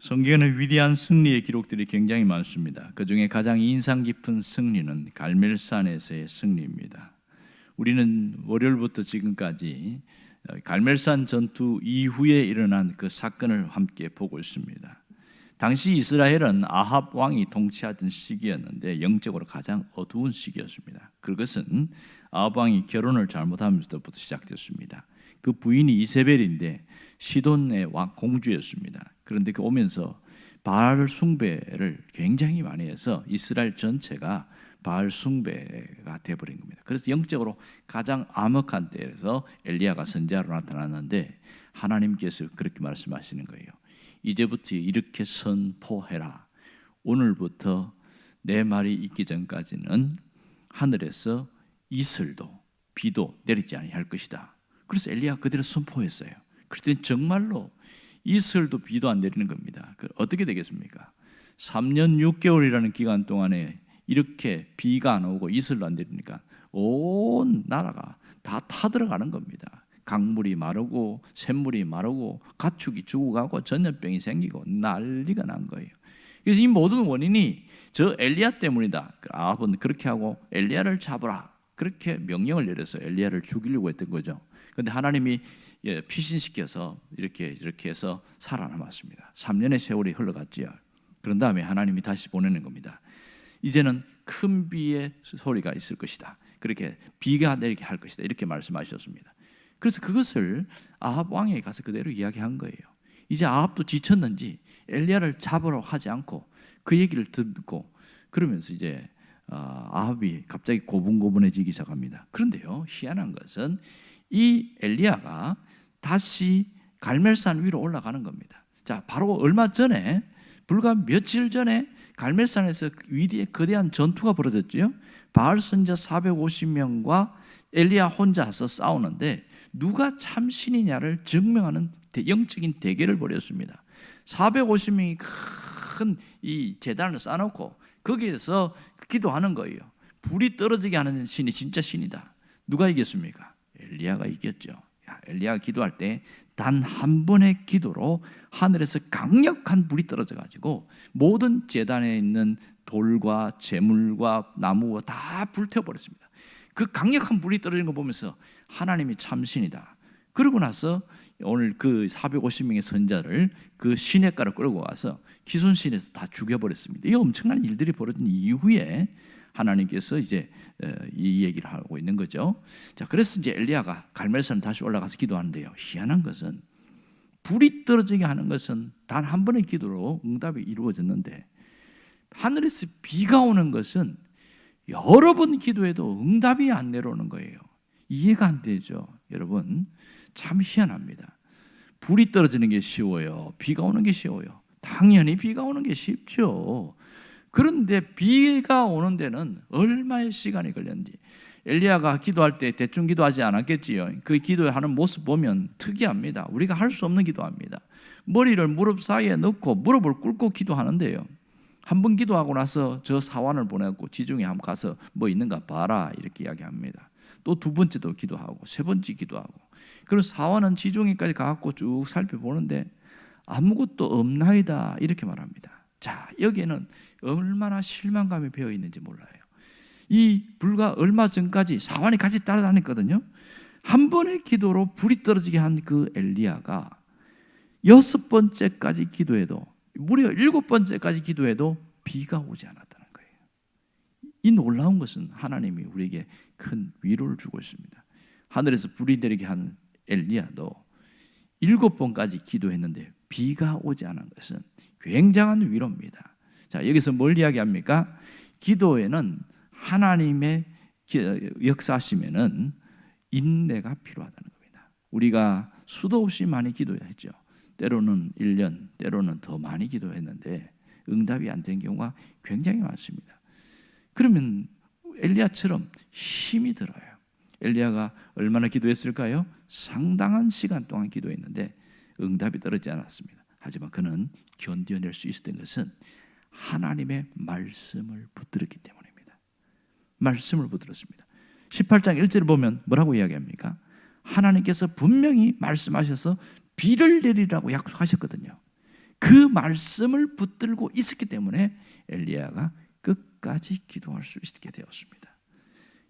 성경에는 위대한 승리의 기록들이 굉장히 많습니다. 그 중에 가장 인상 깊은 승리는 갈멜산에서의 승리입니다. 우리는 월요일부터 지금까지 갈멜산 전투 이후에 일어난 그 사건을 함께 보고 있습니다. 당시 이스라엘은 아합 왕이 통치하던 시기였는데 영적으로 가장 어두운 시기였습니다. 그것은 아합 왕이 결혼을 잘못하면서부터 시작됐습니다. 그 부인이 이세벨인데 시돈의 공주였습니다. 그런데 그 오면서 바알 숭배를 굉장히 많이 해서 이스라엘 전체가 바알 숭배가 되어버린 겁니다. 그래서 영적으로 가장 암흑한 때에서 엘리야가 선지자로 나타났는데 하나님께서 그렇게 말씀하시는 거예요. 이제부터 이렇게 선포해라. 오늘부터 내 말이 있기 전까지는 하늘에서 이슬도 비도 내리지 아니할 것이다. 그래서 엘리야가 그대로 선포했어요. 그랬더니 정말로 이슬도 비도 안 내리는 겁니다. 어떻게 되겠습니까? 3년 6개월이라는 기간 동안에 이렇게 비가 안 오고 이슬도 안 내리니까 온 나라가 다 타들어가는 겁니다. 강물이 마르고 샘물이 마르고 가축이 죽어가고 전염병이 생기고 난리가 난 거예요. 그래서 이 모든 원인이 저 엘리야 때문이다. 아합은 그렇게 하고 엘리야를 잡으라. 그렇게 명령을 내려서 엘리야를 죽이려고 했던 거죠. 그런데 하나님이 피신시켜서 이렇게 해서 살아남았습니다. 3년의 세월이 흘러갔지요. 그런 다음에 하나님이 다시 보내는 겁니다. 이제는 큰 비의 소리가 있을 것이다. 그렇게 비가 내리게 할 것이다. 이렇게 말씀하셨습니다. 그래서 그것을 아합 왕에게 가서 그대로 이야기한 거예요. 이제 아합도 지쳤는지 엘리야를 잡으러 하지 않고 그 얘기를 듣고 그러면서 이제 아합이 갑자기 고분고분해지기 시작합니다. 그런데요, 희한한 것은 이 엘리야가 다시 갈멜산 위로 올라가는 겁니다. 자, 바로 얼마 전에 불과 며칠 전에 갈멜산에서 위대한 거대한 전투가 벌어졌죠. 바알 선지자 450명과 엘리야 혼자서 싸우는데 누가 참 신이냐를 증명하는 영적인 대결을 벌였습니다. 450명이 큰 이 제단을 쌓아놓고 거기에서 기도하는 거예요. 불이 떨어지게 하는 신이 진짜 신이다. 누가 이겼습니까? 엘리야가 이겼죠. 엘리야가 기도할 때 단 한 번의 기도로 하늘에서 강력한 불이 떨어져 가지고 모든 제단에 있는 돌과 재물과 나무와 다 불태워버렸습니다. 그 강력한 불이 떨어지는 거 보면서 하나님이 참신이다. 그러고 나서 오늘 그 450명의 선자를 그 시냇가로 끌고 와서 기손 시내에서 다 죽여버렸습니다. 이 엄청난 일들이 벌어진 이후에 하나님께서 이제 이 얘기를 하고 있는 거죠. 자, 그래서 이제 엘리야가 갈멜산 다시 올라가서 기도하는데요. 희한한 것은 불이 떨어지게 하는 것은 단 한 번의 기도로 응답이 이루어졌는데 하늘에서 비가 오는 것은 여러 번 기도해도 응답이 안 내려오는 거예요. 이해가 안 되죠, 여러분. 참 희한합니다. 불이 떨어지는 게 쉬워요. 비가 오는 게 쉬워요. 당연히 비가 오는 게 쉽죠. 그런데 비가 오는 데는 얼마의 시간이 걸렸는지. 엘리야가 기도할 때 대충 기도하지 않았겠지요. 그 기도하는 모습 보면 특이합니다. 우리가 할 수 없는 기도합니다. 머리를 무릎 사이에 넣고 무릎을 꿇고 기도하는데요. 한 번 기도하고 나서 저 사환을 보내고 지중해 한번 가서 뭐 있는가 봐라 이렇게 이야기합니다. 또 두 번째도 기도하고 세 번째 기도하고. 그리고 사환은 지중해까지 가서 쭉 살펴보는데 아무것도 없나이다 이렇게 말합니다. 자, 여기에는 얼마나 실망감이 배어 있는지 몰라요. 이 불과 얼마 전까지 사환이 같이 따라다녔거든요. 한 번의 기도로 불이 떨어지게 한 그 엘리야가 6번째까지 기도해도 무려 7번째까지 기도해도 비가 오지 않았다는 거예요. 이 놀라운 것은 하나님이 우리에게 큰 위로를 주고 있습니다. 하늘에서 불이 내리게 한 엘리야도 7번까지 기도했는데 비가 오지 않은 것은 굉장한 위로입니다. 자, 여기서 뭘 이야기합니까? 기도에는 하나님의 역사하시면은 인내가 필요하다는 겁니다. 우리가 수도 없이 많이 기도했죠. 때로는 1년, 때로는 더 많이 기도했는데 응답이 안 된 경우가 굉장히 많습니다. 그러면 엘리야처럼 힘이 들어요. 엘리야가 얼마나 기도했을까요? 상당한 시간 동안 기도했는데 응답이 떨어지지 않았습니다. 하지만 그는 견뎌낼 수 있었던 것은 하나님의 말씀을 붙들었기 때문입니다. 말씀을 붙들었습니다. 18장 1절을 보면 뭐라고 이야기합니까? 하나님께서 분명히 말씀하셔서 비를 내리라고 약속하셨거든요. 그 말씀을 붙들고 있었기 때문에 엘리야가 끝까지 기도할 수 있게 되었습니다.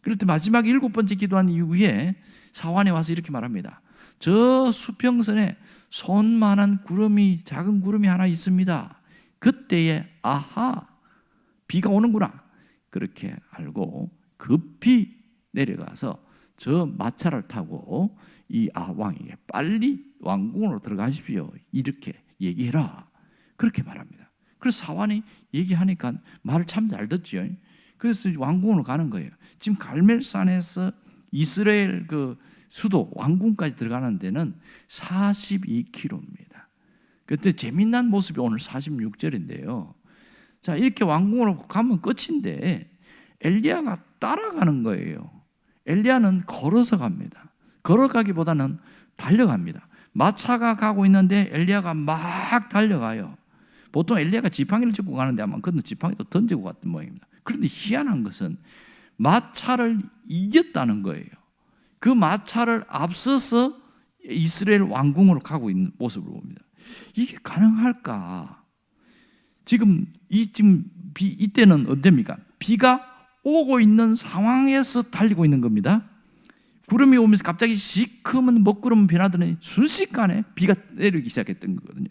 그럴 때 마지막 7번째 기도한 이후에 사환에 와서 이렇게 말합니다. 저 수평선에 손만한 구름이, 작은 구름이 하나 있습니다. 그때에 아하, 비가 오는구나. 그렇게 알고 급히 내려가서 저 마차를 타고 이 왕에게 빨리 왕궁으로 들어가십시오. 이렇게 얘기해라. 그렇게 말합니다. 그래서 사환이 얘기하니까 말을 참 잘 듣죠. 그래서 왕궁으로 가는 거예요. 지금 갈멜산에서 이스라엘 그 수도 왕궁까지 들어가는 데는 42km입니다. 그때 재미난 모습이 오늘 46절인데요. 자, 이렇게 왕궁으로 가면 끝인데 엘리야가 따라가는 거예요. 엘리야는 걸어서 갑니다. 걸어가기보다는 달려갑니다. 마차가 가고 있는데 엘리야가 막 달려가요. 보통 엘리야가 지팡이를 짚고 가는데 아마 그는 지팡이도 던지고 갔던 모양입니다. 그런데 희한한 것은 마차를 이겼다는 거예요. 그 마차를 앞서서 이스라엘 왕궁으로 가고 있는 모습을 봅니다. 이게 가능할까? 이때는 언제입니까? 비가 오고 있는 상황에서 달리고 있는 겁니다. 구름이 오면서 갑자기 시커먼 먹구름 변하더니 순식간에 비가 내리기 시작했던 거거든요.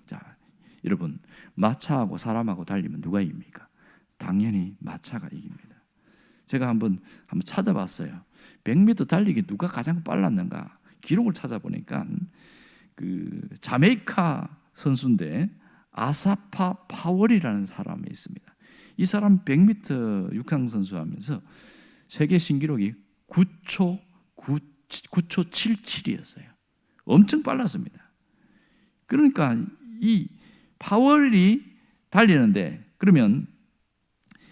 자, 여러분, 마차하고 사람하고 달리면 누가 이깁니까? 당연히 마차가 이깁니다. 제가 한번 찾아봤어요. 100m 달리기 누가 가장 빨랐는가? 기록을 찾아보니까 그 자메이카 선수인데 아사파 파월이라는 사람이 있습니다. 이 사람 100m 육상 선수 하면서 세계 신기록이 9초 77이었어요. 엄청 빨랐습니다. 그러니까 이 파월이 달리는데 그러면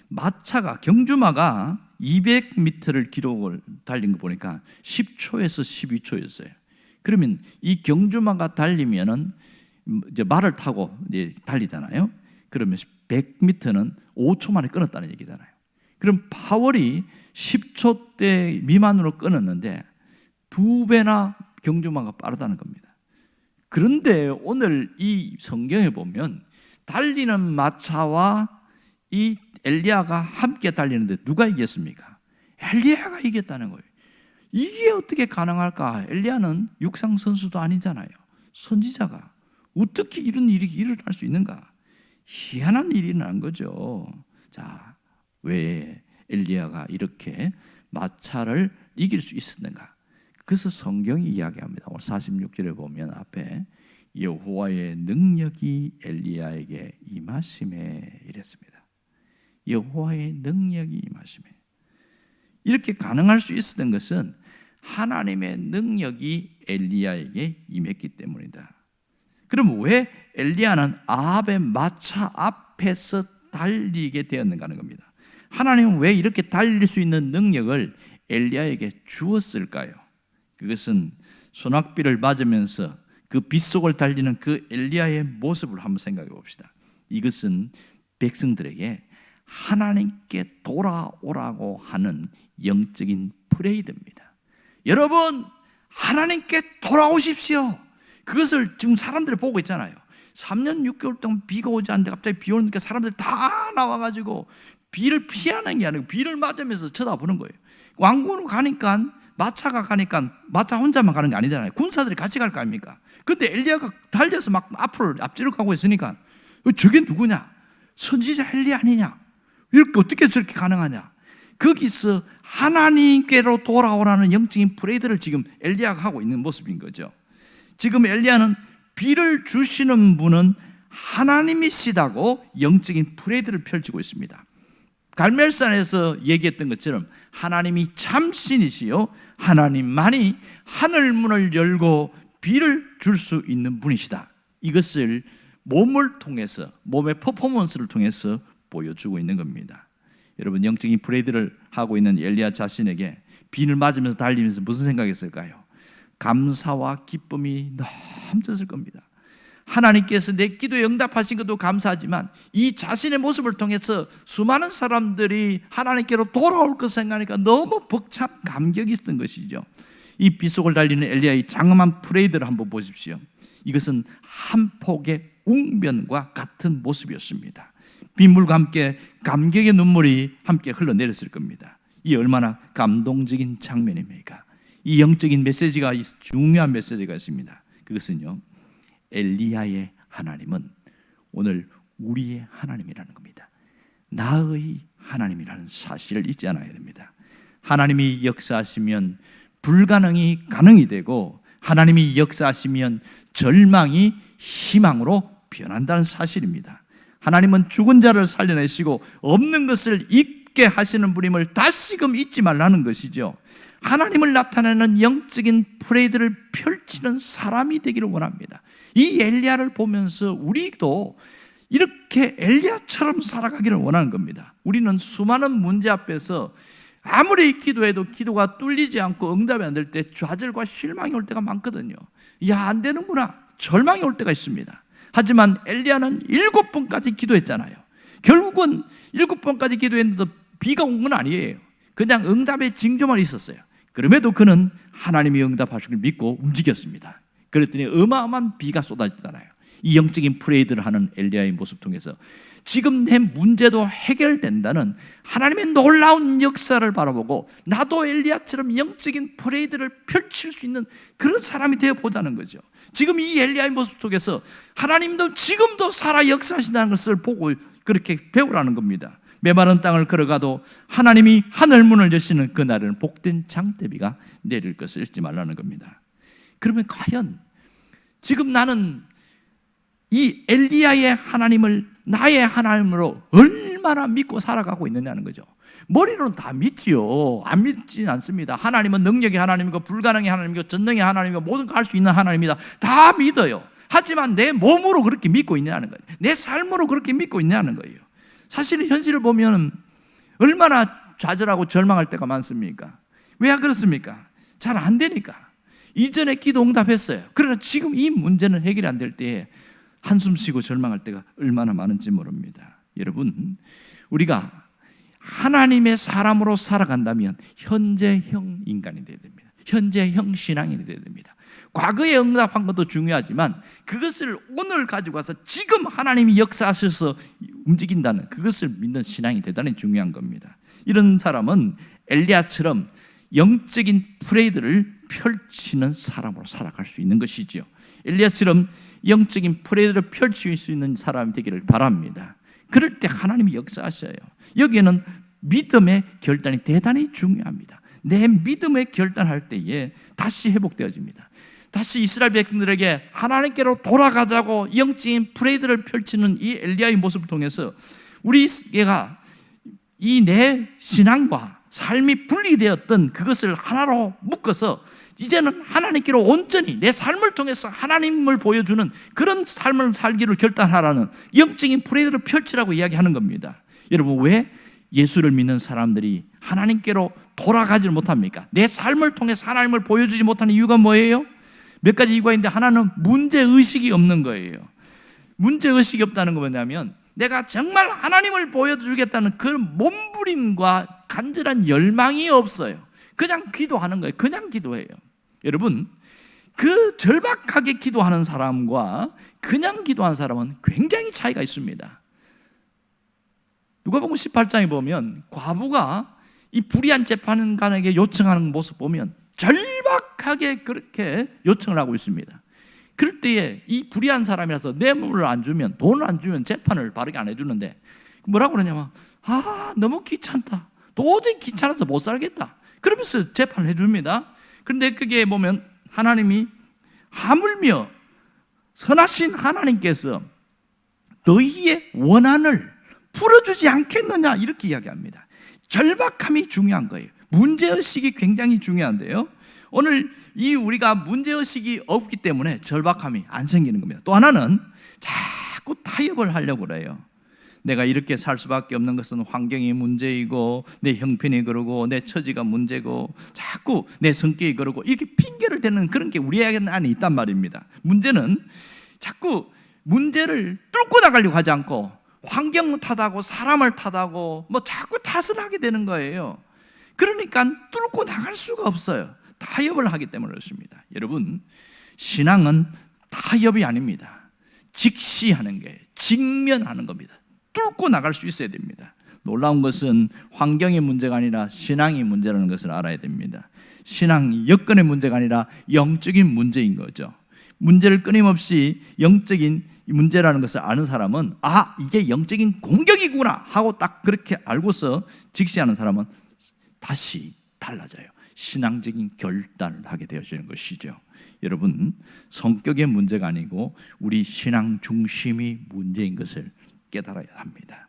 마차가 경주마가 200m를 기록을 달린 거 보니까 10초에서 12초였어요. 그러면 이 경주마가 달리면은 이제 말을 타고 이제 달리잖아요. 그러면 100m는 5초 만에 끊었다는 얘기잖아요. 그럼 파월이 10초대 미만으로 끊었는데 2배나 경주마가 빠르다는 겁니다. 그런데 오늘 이 성경에 보면 달리는 마차와 이 엘리야가 함께 달리는데 누가 이겼습니까? 엘리야가 이겼다는 거예요. 이게 어떻게 가능할까? 엘리야는 육상 선수도 아니잖아요. 선지자가 어떻게 이런 일이 일어날 수 있는가? 희한한 일이 일어난 거죠. 자, 왜 엘리야가 이렇게 마차를 이길 수 있었는가? 그래서 성경이 이야기합니다. 오늘 46절에 보면 앞에 여호와의 능력이 엘리야에게 임하심에 이랬습니다. 여호와의 능력이 임하심에. 이렇게 가능할 수 있었던 것은 하나님의 능력이 엘리야에게 임했기 때문이다. 그럼 왜 엘리야는 아합의 마차 앞에서 달리게 되었는가 하는 겁니다. 하나님은 왜 이렇게 달릴 수 있는 능력을 엘리야에게 주었을까요? 그것은 소낙비를 맞으면서 그 빗속을 달리는 그 엘리야의 모습을 한번 생각해 봅시다. 이것은 백성들에게 하나님께 돌아오라고 하는 영적인 프레이드입니다. 여러분, 하나님께 돌아오십시오. 그것을 지금 사람들이 보고 있잖아요. 3년 6개월 동안 비가 오지 않는데 갑자기 비 오니까 사람들이 다 나와가지고 비를 피하는 게 아니고 비를 맞으면서 쳐다보는 거예요. 왕궁으로 가니까 마차가 가니까 마차 혼자만 가는 게 아니잖아요. 군사들이 같이 갈 거 아닙니까? 근데 엘리야가 달려서 막 앞뒤로 가고 있으니까 저게 누구냐? 선지자 엘리야 아니냐? 이렇게 어떻게 저렇게 가능하냐? 거기서 하나님께로 돌아오라는 영적인 프레이드를 지금 엘리야가 하고 있는 모습인 거죠. 지금 엘리야는 비를 주시는 분은 하나님이시다고 영적인 프레이드를 펼치고 있습니다. 갈멜산에서 얘기했던 것처럼 하나님이 참신이시요 하나님만이 하늘문을 열고 비를 줄 수 있는 분이시다. 이것을 몸을 통해서, 몸의 퍼포먼스를 통해서 보여주고 있는 겁니다. 여러분, 영적인 프레이드를 하고 있는 엘리야 자신에게 비를 맞으면서 달리면서 무슨 생각했을까요? 감사와 기쁨이 넘쳤을 겁니다. 하나님께서 내 기도에 응답하신 것도 감사하지만 이 자신의 모습을 통해서 수많은 사람들이 하나님께로 돌아올 것 생각하니까 너무 벅찬 감격이 있었던 것이죠. 이 빗속을 달리는 엘리야의 장엄한 프레이드를 한번 보십시오. 이것은 한 폭의 웅변과 같은 모습이었습니다. 빗물과 함께 감격의 눈물이 함께 흘러내렸을 겁니다. 이 얼마나 감동적인 장면입니까? 이 영적인 메시지가, 중요한 메시지가 있습니다. 그것은요, 엘리야의 하나님은 오늘 우리의 하나님이라는 겁니다. 나의 하나님이라는 사실을 잊지 않아야 됩니다. 하나님이 역사하시면 불가능이 가능이 되고, 하나님이 역사하시면 절망이 희망으로 변한다는 사실입니다. 하나님은 죽은 자를 살려내시고 없는 것을 있게 하시는 분임을 다시금 잊지 말라는 것이죠. 하나님을 나타내는 영적인 프레이드를 펼치는 사람이 되기를 원합니다. 이 엘리야를 보면서 우리도 이렇게 엘리야처럼 살아가기를 원하는 겁니다. 우리는 수많은 문제 앞에서 아무리 기도해도 기도가 뚫리지 않고 응답이 안 될 때 좌절과 실망이 올 때가 많거든요. 야, 안 되는구나, 절망이 올 때가 있습니다. 하지만 엘리야는 7번까지 기도했잖아요. 결국은 7번까지 기도했는데 비가 온 건 아니에요. 그냥 응답의 징조만 있었어요. 그럼에도 그는 하나님이 응답하실 걸 믿고 움직였습니다. 그랬더니 어마어마한 비가 쏟아졌잖아요. 이 영적인 프레이드를 하는 엘리야의 모습 통해서 지금 내 문제도 해결된다는 하나님의 놀라운 역사를 바라보고 나도 엘리야처럼 영적인 프레이드를 펼칠 수 있는 그런 사람이 되어보자는 거죠. 지금 이 엘리야의 모습 속에서 하나님도 지금도 살아 역사하신다는 것을 보고 그렇게 배우라는 겁니다. 메마른 땅을 걸어가도 하나님이 하늘문을 여시는 그날은 복된 장대비가 내릴 것을 잊지 말라는 겁니다. 그러면 과연 지금 나는 이 엘리야의 하나님을 나의 하나님으로 얼마나 믿고 살아가고 있느냐는 거죠. 머리로는 다 믿지요. 안 믿지는 않습니다. 하나님은 능력의 하나님이고 불가능의 하나님이고 전능의 하나님이고 모든 걸 할 수 있는 하나님이다. 다 믿어요. 하지만 내 몸으로 그렇게 믿고 있냐는 거예요. 내 삶으로 그렇게 믿고 있냐는 거예요. 사실은 현실을 보면 얼마나 좌절하고 절망할 때가 많습니까? 왜 그렇습니까? 잘 안 되니까. 이전에 기도 응답했어요. 그러나 지금 이 문제는 해결이 안 될 때에 한숨 쉬고 절망할 때가 얼마나 많은지 모릅니다. 여러분, 우리가 하나님의 사람으로 살아간다면 현재형 인간이 되어야 됩니다. 현재형 신앙인이 되어야 됩니다. 과거에 응답한 것도 중요하지만 그것을 오늘 가지고 와서 지금 하나님이 역사하셔서 움직인다는 그것을 믿는 신앙이 대단히 중요한 겁니다. 이런 사람은 엘리야처럼 영적인 프레이드를 펼치는 사람으로 살아갈 수 있는 것이죠. 엘리야처럼 영적인 프레이드를 펼칠 수 있는 사람이 되기를 바랍니다. 그럴 때 하나님이 역사하셔요. 여기에는 믿음의 결단이 대단히 중요합니다. 내 믿음의 결단할 때에 다시 회복되어집니다. 다시 이스라엘 백성들에게 하나님께로 돌아가자고 영적인 프레이드를 펼치는 이 엘리야의 모습을 통해서 우리가 이 내 신앙과 삶이 분리되었던 그것을 하나로 묶어서 이제는 하나님께로 온전히 내 삶을 통해서 하나님을 보여주는 그런 삶을 살기를 결단하라는 영적인 프레이드를 펼치라고 이야기하는 겁니다. 여러분, 왜 예수를 믿는 사람들이 하나님께로 돌아가지 못합니까? 내 삶을 통해서 하나님을 보여주지 못하는 이유가 뭐예요? 몇 가지 이유가 있는데, 하나는 문제의식이 없는 거예요. 문제의식이 없다는 건 뭐냐면 내가 정말 하나님을 보여주겠다는 그 몸부림과 간절한 열망이 없어요. 그냥 기도하는 거예요. 그냥 기도해요. 여러분, 그 절박하게 기도하는 사람과 그냥 기도하는 사람은 굉장히 차이가 있습니다. 누가복음 18장에 보면 과부가 이 불의한 재판관에게 요청하는 모습 보면 절박하게 그렇게 요청을 하고 있습니다. 그럴 때에 이 불의한 사람이라서 뇌물을 안 주면, 돈을 안 주면 재판을 바르게 안 해주는데 뭐라고 그러냐면, 너무 귀찮다, 도저히 귀찮아서 못 살겠다, 그러면서 재판을 해줍니다. 그런데 그게 보면 하나님이 하물며 선하신 하나님께서 너희의 원한을 풀어주지 않겠느냐 이렇게 이야기합니다. 절박함이 중요한 거예요. 문제의식이 굉장히 중요한데요, 오늘 이 우리가 문제의식이 없기 때문에 절박함이 안 생기는 겁니다. 또 하나는 자꾸 타협을 하려고 그래요. 내가 이렇게 살 수밖에 없는 것은 환경이 문제이고 내 형편이 그러고 내 처지가 문제고 자꾸 내 성격이 그러고 이렇게 핑계를 대는 그런 게 우리에게는 안에 있단 말입니다. 문제는 자꾸 문제를 뚫고 나가려고 하지 않고 환경을 탓하고 사람을 탓하고 뭐 자꾸 탓을 하게 되는 거예요. 그러니까 뚫고 나갈 수가 없어요. 타협을 하기 때문에 그렇습니다. 여러분, 신앙은 타협이 아닙니다. 직시하는 게 직면하는 겁니다. 뚫고 나갈 수 있어야 됩니다. 놀라운 것은 환경의 문제가 아니라 신앙의 문제라는 것을 알아야 됩니다. 신앙 여건의 문제가 아니라 영적인 문제인 거죠. 문제를 끊임없이 영적인 문제라는 것을 아는 사람은 이게 영적인 공격이구나 하고 딱 그렇게 알고서 직시하는 사람은 다시 달라져요. 신앙적인 결단을 하게 되어지는 것이죠. 여러분, 성격의 문제가 아니고 우리 신앙 중심이 문제인 것을 깨달아야 합니다.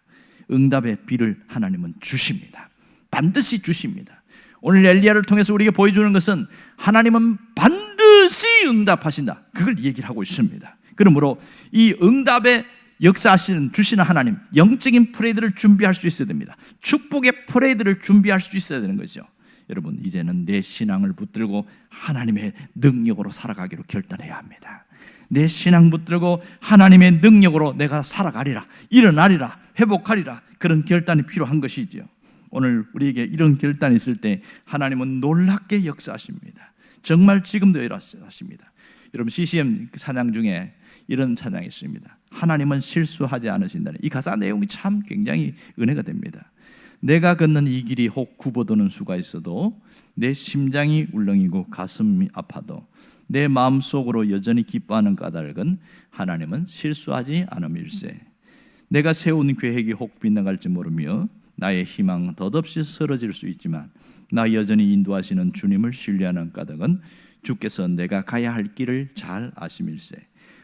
응답의 비를 하나님은 주십니다. 반드시 주십니다. 오늘 엘리야를 통해서 우리에게 보여주는 것은 하나님은 반드시 응답하신다, 그걸 얘기를 하고 있습니다. 그러므로 이 응답의 역사하시는 주시는 하나님, 영적인 프레이드를 준비할 수 있어야 됩니다. 축복의 프레이드를 준비할 수 있어야 되는 거죠. 여러분, 이제는 내 신앙을 붙들고 하나님의 능력으로 살아가기로 결단해야 합니다. 내 신앙 붙들고 하나님의 능력으로 내가 살아가리라, 일어나리라, 회복하리라, 그런 결단이 필요한 것이죠. 오늘 우리에게 이런 결단이 있을 때 하나님은 놀랍게 역사하십니다. 정말 지금도 일하십니다. 여러분, CCM 찬양 중에 이런 찬양이 있습니다. 하나님은 실수하지 않으신다는 이 가사 내용이 참 굉장히 은혜가 됩니다. 내가 걷는 이 길이 혹 굽어도는 수가 있어도, 내 심장이 울렁이고 가슴이 아파도, 내 마음속으로 여전히 기뻐하는 까닭은 하나님은 실수하지 않음일세. 내가 세운 계획이 혹 빗나갈지 모르며 나의 희망 덧없이 쓰러질 수 있지만, 나 여전히 인도하시는 주님을 신뢰하는 까닭은 주께서 내가 가야 할 길을 잘 아심일세.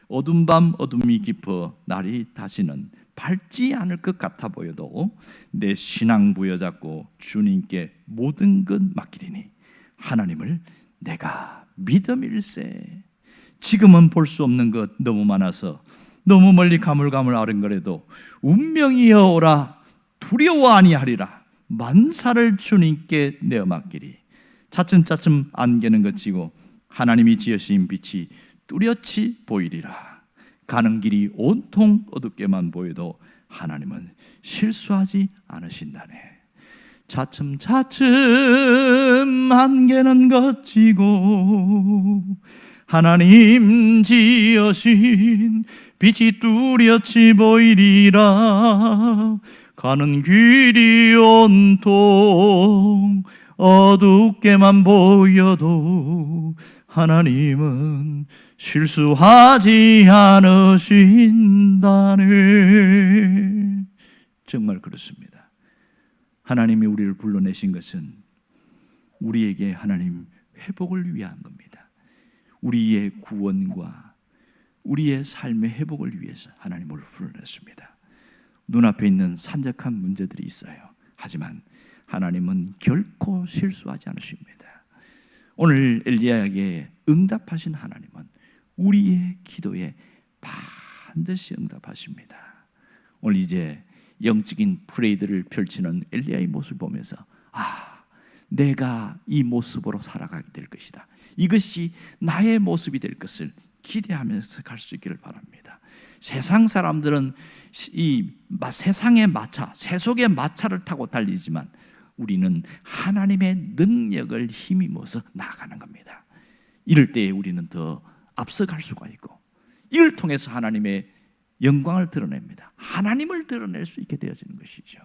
어둠 밤 어둠이 깊어 날이 다시는 밝지 않을 것 같아 보여도 내 신앙 부여잡고 주님께 모든 것 맡기리니 하나님을 내가 믿음일세. 지금은 볼 수 없는 것 너무 많아서 너무 멀리 가물가물 아른거려도 운명이여 오라 두려워 아니하리라. 만사를 주님께 내어 맡기리. 차츰차츰 안개는 걷히고 하나님이 지으신 빛이 뚜렷이 보이리라. 가는 길이 온통 어둡게만 보여도 하나님은 실수하지 않으신다네. 차츰차츰 안개는 걷히고 하나님 지으신 빛이 뚜렷이 보이리라. 가는 길이 온통 어둡게만 보여도 하나님은 실수하지 않으신다네. 정말 그렇습니다. 하나님이 우리를 불러내신 것은 우리에게 하나님 회복을 위한 겁니다. 우리의 구원과 우리의 삶의 회복을 위해서 하나님을 불러냈습니다. 눈앞에 있는 산적한 문제들이 있어요. 하지만 하나님은 결코 실수하지 않으십니다. 오늘 엘리야에게 응답하신 하나님은 우리의 기도에 반드시 응답하십니다. 오늘 이제 영적인 프레이드를 펼치는 엘리야의 모습을 보면서 내가 이 모습으로 살아가게 될 것이다, 이것이 나의 모습이 될 것을 기대하면서 갈 수 있기를 바랍니다. 세상 사람들은 이 세상의 마차, 세속의 마차를 타고 달리지만 우리는 하나님의 능력을 힘입어서 나아가는 겁니다. 이럴 때 우리는 더 앞서갈 수가 있고, 이를 통해서 하나님의 영광을 드러냅니다. 하나님을 드러낼 수 있게 되어지는 것이죠.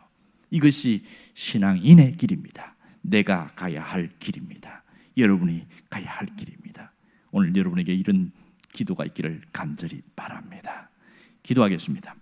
이것이 신앙인의 길입니다. 내가 가야 할 길입니다. 여러분이 가야 할 길입니다. 오늘 여러분에게 이런 기도가 있기를 간절히 바랍니다. 기도하겠습니다.